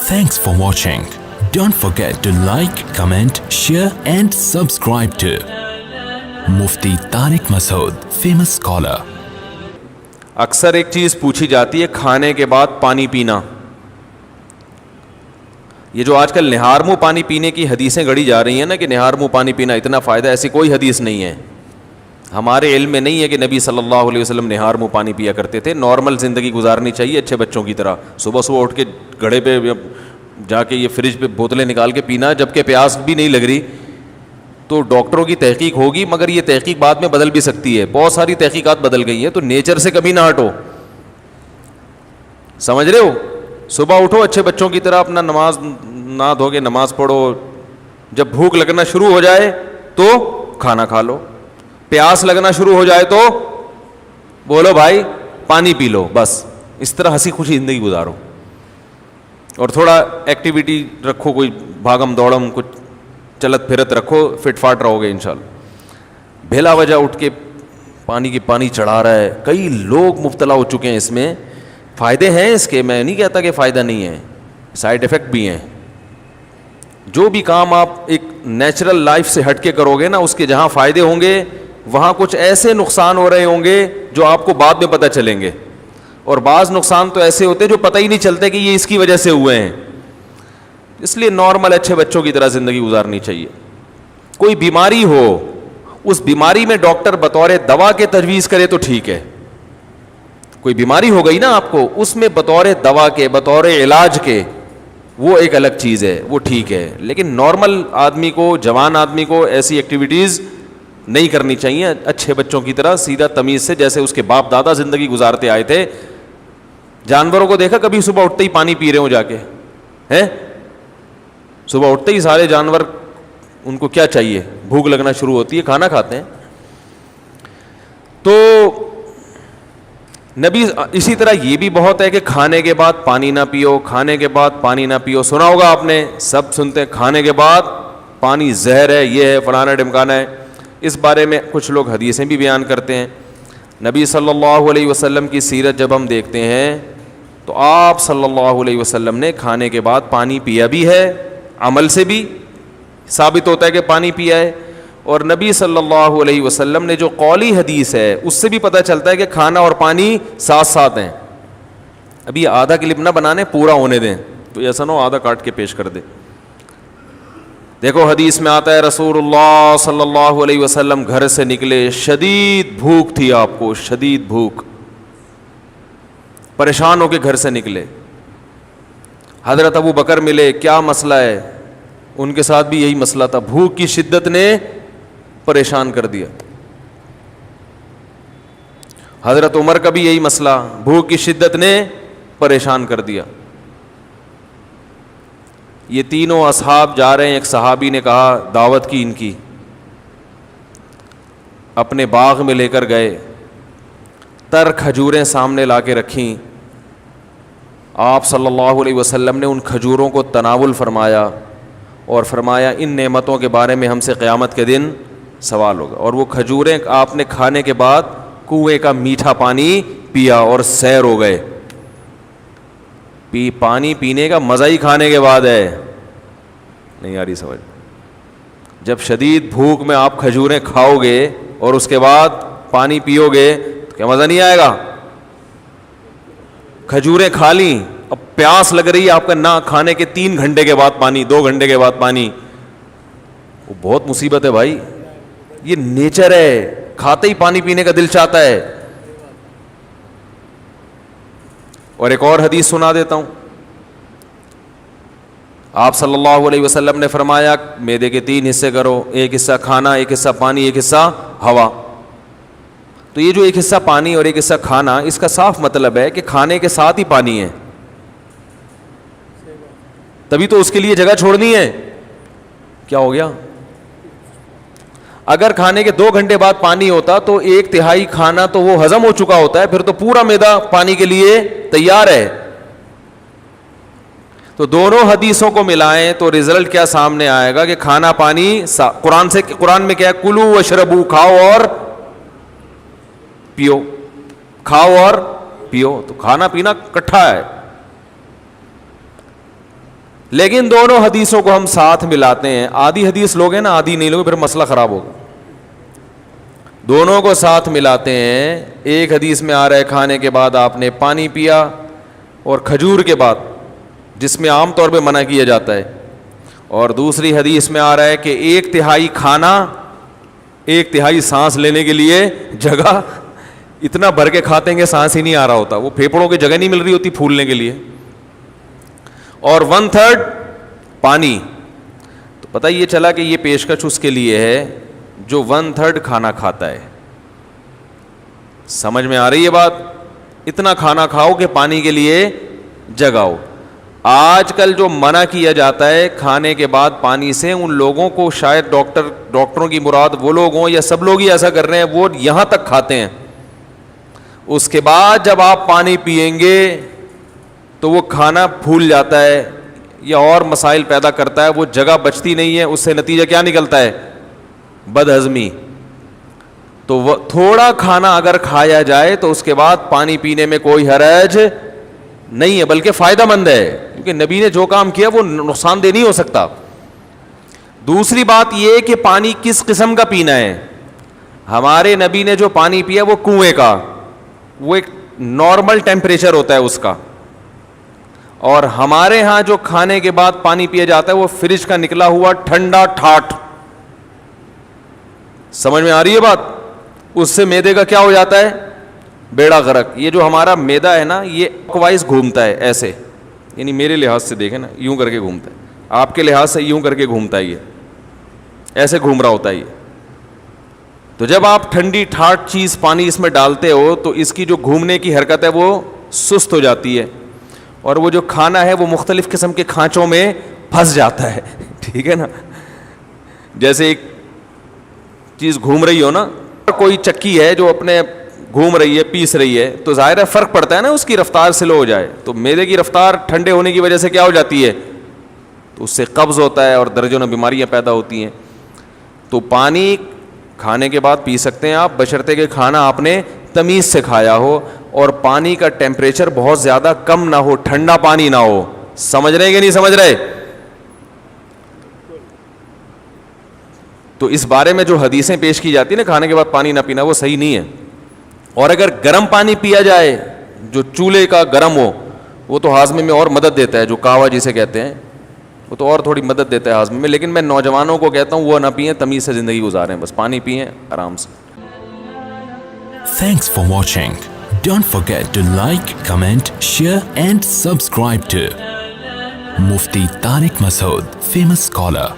Thanks for watching. Don't forget to like, comment, share and subscribe to Mufti Tariq Masood, famous scholar. اکثر ایک چیز پوچھی جاتی ہے کھانے کے بعد پانی پینا. یہ جو آج کل نہار منہ پانی پینے کی حدیثیں گڑھی جا رہی ہیں نا کہ نہار منہ پانی پینا اتنا فائدہ، ایسی کوئی حدیث نہیں ہے. ہمارے علم میں نہیں ہے کہ نبی صلی اللہ علیہ وسلم نہار منہ پانی پیا کرتے تھے. نارمل زندگی گزارنی چاہیے اچھے بچوں کی طرح. صبح صبح اٹھ کے گھڑے پہ جا کے یہ فریج پہ بوتلیں نکال کے پینا جبکہ پیاس بھی نہیں لگ رہی. تو ڈاکٹروں کی تحقیق ہوگی مگر یہ تحقیق بعد میں بدل بھی سکتی ہے. بہت ساری تحقیقات بدل گئی ہیں. تو نیچر سے کبھی نہ ہٹو. سمجھ رہے ہو؟ صبح اٹھو اچھے بچوں کی طرح، اپنا نماز نہ دھو کے نماز پڑھو. جب بھوک لگنا شروع ہو جائے تو کھانا کھا لو. پیاس لگنا شروع ہو جائے تو بولو بھائی پانی پی لو. بس اس طرح ہنسی خوشی زندگی گزارو اور تھوڑا ایکٹیویٹی رکھو، کوئی بھاگم دوڑم، کچھ چلت پھرت رکھو، فٹ فاٹ رہو گے انشاءاللہ. بھلا وجہ اٹھ کے پانی چڑھا رہا ہے. کئی لوگ مبتلا ہو چکے ہیں اس میں. فائدے ہیں اس کے، میں نہیں کہتا کہ فائدہ نہیں ہے، سائیڈ افیکٹ بھی ہیں. جو بھی کام آپ ایک نیچرل لائف سے ہٹ کے کرو گے نا، اس کے جہاں فائدے ہوں گے وہاں کچھ ایسے نقصان ہو رہے ہوں گے جو آپ کو بعد میں پتہ چلیں گے. اور بعض نقصان تو ایسے ہوتے ہیں جو پتہ ہی نہیں چلتے کہ یہ اس کی وجہ سے ہوئے ہیں. اس لیے نارمل اچھے بچوں کی طرح زندگی گزارنی چاہیے. کوئی بیماری ہو، اس بیماری میں ڈاکٹر بطور دوا کے تجویز کرے تو ٹھیک ہے. کوئی بیماری ہو گئی نا آپ کو، اس میں بطور دوا کے، بطور علاج کے، وہ ایک الگ چیز ہے، وہ ٹھیک ہے. لیکن نارمل آدمی کو، جوان آدمی کو ایسی ایکٹیویٹیز نہیں کرنی چاہیے. اچھے بچوں کی طرح سیدھا تمیز سے، جیسے اس کے باپ دادا زندگی گزارتے آئے تھے. جانوروں کو دیکھا کبھی صبح اٹھتے ہی پانی پی رہے ہوں جا کے؟ ہیں صبح اٹھتے ہی سارے جانور، ان کو کیا چاہیے؟ بھوک لگنا شروع ہوتی ہے، کھانا کھاتے ہیں. تو نبی اسی طرح یہ بھی بہت ہے کہ کھانے کے بعد پانی نہ پیو، کھانے کے بعد پانی نہ پیو. سنا ہوگا آپ نے، سب سنتے ہیں کھانے کے بعد پانی زہر ہے، یہ ہے، فلانا ڈمکانا ہے. اس بارے میں کچھ لوگ حدیثیں بھی بیان کرتے ہیں. نبی صلی اللہ علیہ وسلم کی سیرت جب ہم دیکھتے ہیں تو آپ صلی اللہ علیہ وسلم نے کھانے کے بعد پانی پیا بھی ہے، عمل سے بھی ثابت ہوتا ہے کہ پانی پیا ہے. اور نبی صلی اللہ علیہ وسلم نے جو قولی حدیث ہے اس سے بھی پتہ چلتا ہے کہ کھانا اور پانی ساتھ ساتھ ہیں. ابھی آدھا کلپ نہ بنانے، پورا ہونے دیں، تو ایسا نہ ہو آدھا کاٹ کے پیش کر دے. دیکھو حدیث میں آتا ہے رسول اللہ صلی اللہ علیہ وسلم گھر سے نکلے، شدید بھوک تھی آپ کو، شدید بھوک، پریشان ہو کے گھر سے نکلے. حضرت ابو بکر ملے، کیا مسئلہ ہے؟ ان کے ساتھ بھی یہی مسئلہ تھا، بھوک کی شدت نے پریشان کر دیا. حضرت عمر کا بھی یہی مسئلہ، بھوک کی شدت نے پریشان کر دیا. یہ تینوں اصحاب جا رہے ہیں. ایک صحابی نے کہا، دعوت کی ان کی، اپنے باغ میں لے کر گئے، تر کھجوریں سامنے لا کے رکھیں. آپ صلی اللہ علیہ وسلم نے ان کھجوروں کو تناول فرمایا اور فرمایا ان نعمتوں کے بارے میں ہم سے قیامت کے دن سوال ہوگا. اور وہ کھجوریں آپ نے کھانے کے بعد کنویں کا میٹھا پانی پیا اور سیر ہو گئے. پانی پینے کا مزہ ہی کھانے کے بعد ہے. نہیں آ رہی سمجھ؟ جب شدید بھوک میں آپ کھجوریں کھاؤ گے اور اس کے بعد پانی پیو گے تو کیا مزہ نہیں آئے گا؟ کھجوریں کھا لیں، اب پیاس لگ رہی ہے آپ کا، نہ کھانے کے 3 گھنٹے کے بعد پانی، 2 گھنٹے کے بعد پانی، وہ بہت مصیبت ہے بھائی. یہ نیچر ہے، کھاتے ہی پانی پینے کا دل چاہتا ہے. اور ایک اور حدیث سنا دیتا ہوں. آپ صلی اللہ علیہ وسلم نے فرمایا معدے کے 3 حصے کرو، ایک حصہ کھانا، ایک حصہ پانی، ایک حصہ ہوا. تو یہ جو ایک حصہ پانی اور ایک حصہ کھانا، اس کا صاف مطلب ہے کہ کھانے کے ساتھ ہی پانی ہے، تبھی تو اس کے لیے جگہ چھوڑنی ہے. کیا ہو گیا؟ اگر کھانے کے 2 گھنٹے بعد پانی ہوتا تو 1/3 کھانا تو وہ ہضم ہو چکا ہوتا ہے، پھر تو پورا معدہ پانی کے لیے تیار ہے. تو دونوں حدیثوں کو ملائیں تو رزلٹ کیا سامنے آئے گا کہ کھانا پانی قرآن میں کیا ہے؟ کلو واشربو، کھاؤ اور پیو، کھاؤ اور پیو. تو کھانا پینا کٹھا ہے. لیکن دونوں حدیثوں کو ہم ساتھ ملاتے ہیں. آدھی حدیث لوگ ہیں نا, آدھی نہیں لوگ, پھر مسئلہ خراب ہوگا. دونوں کو ساتھ ملاتے ہیں. ایک حدیث میں آ رہا ہے کھانے کے بعد آپ نے پانی پیا, اور کھجور کے بعد, جس میں عام طور پہ منع کیا جاتا ہے. اور دوسری حدیث میں آ رہا ہے کہ 1/3 کھانا, 1/3 سانس لینے کے لیے جگہ. اتنا بھر کے کھاتے ہیں کہ سانس ہی نہیں آ رہا ہوتا, وہ پھیپھڑوں کی جگہ نہیں مل رہی ہوتی پھولنے کے لیے. اور 1/3 پانی. تو پتہ یہ چلا کہ یہ پیشکش اس کے لیے ہے جو 1/3 کھانا کھاتا ہے. سمجھ میں آ رہی ہے بات؟ اتنا کھانا کھاؤ کہ پانی کے لیے جگہ ہو. آج کل جو منع کیا جاتا ہے کھانے کے بعد پانی سے, ان لوگوں کو شاید ڈاکٹروں کی مراد وہ لوگ ہوں یا سب لوگ ہی ایسا کر رہے ہیں, وہ یہاں تک کھاتے ہیں. اس کے بعد جب آپ پانی پیئیں گے تو وہ کھانا پھول جاتا ہے یا اور مسائل پیدا کرتا ہے, وہ جگہ بچتی نہیں ہے. اس سے نتیجہ کیا نکلتا ہے؟ بد ہضمی. تو وہ تھوڑا کھانا اگر کھایا جائے تو اس کے بعد پانی پینے میں کوئی حرج نہیں ہے, بلکہ فائدہ مند ہے, کیونکہ نبی نے جو کام کیا وہ نقصان دہ نہیں ہو سکتا. دوسری بات یہ کہ پانی کس قسم کا پینا ہے. ہمارے نبی نے جو پانی پیا وہ کنویں کا, وہ ایک نارمل ٹیمپریچر ہوتا ہے اس کا. اور ہمارے ہاں جو کھانے کے بعد پانی پیا جاتا ہے وہ فریج کا نکلا ہوا ٹھنڈا ٹھاٹ. سمجھ میں آ رہی ہے بات؟ اس سے معدے کا کیا ہو جاتا ہے؟ بیڑا غرق. یہ جو ہمارا معدہ ہے نا, یہ وائز گھومتا ہے ایسے, یعنی میرے لحاظ سے دیکھیں نا, یوں کر کے گھومتا ہے. آپ کے لحاظ سے یوں کر کے گھومتا ہے, یہ ایسے گھوم رہا ہوتا ہے یہ. تو جب آپ ٹھنڈی ٹھاٹ چیز پانی اس میں ڈالتے ہو تو اس کی جو گھومنے کی حرکت ہے وہ سست ہو جاتی ہے, اور وہ جو کھانا ہے وہ مختلف قسم کے کھانچوں میں پھنس جاتا ہے. ٹھیک ہے نا؟ جیسے ایک چیز گھوم رہی ہو نا, کوئی چکی ہے جو اپنے گھوم رہی ہے, پیس رہی ہے, تو ظاہر ہے فرق پڑتا ہے نا, اس کی رفتار سلو ہو جائے تو میدے کی رفتار ٹھنڈے ہونے کی وجہ سے کیا ہو جاتی ہے, تو اس سے قبض ہوتا ہے اور درجنوں بیماریاں پیدا ہوتی ہیں. تو پانی کھانے کے بعد پی سکتے ہیں آپ, بشرطے کہ کھانا آپ نے تمیز سے کھایا ہو اور پانی کا ٹیمپریچر بہت زیادہ کم نہ ہو, ٹھنڈا پانی نہ ہو. سمجھ رہے کہ نہیں سمجھ رہے؟ تو اس بارے میں جو حدیثیں پیش کی جاتی ہیں نا کھانے کے بعد پانی نہ پینا, وہ صحیح نہیں ہے. اور اگر گرم پانی پیا جائے جو چولہے کا گرم ہو, وہ تو ہاضمے میں اور مدد دیتا ہے, جو کہوا جسے کہتے ہیں, وہ تو اور تھوڑی مدد دیتا ہے ہاضمے میں. لیکن میں نوجوانوں کو کہتا ہوں وہ نہ پئیں, تمیز سے زندگی گزاریں, بس پانی پئیں آرام سے. Thanks for watching. Don't forget to like, comment, share and subscribe to Mufti Tariq Masood, famous scholar.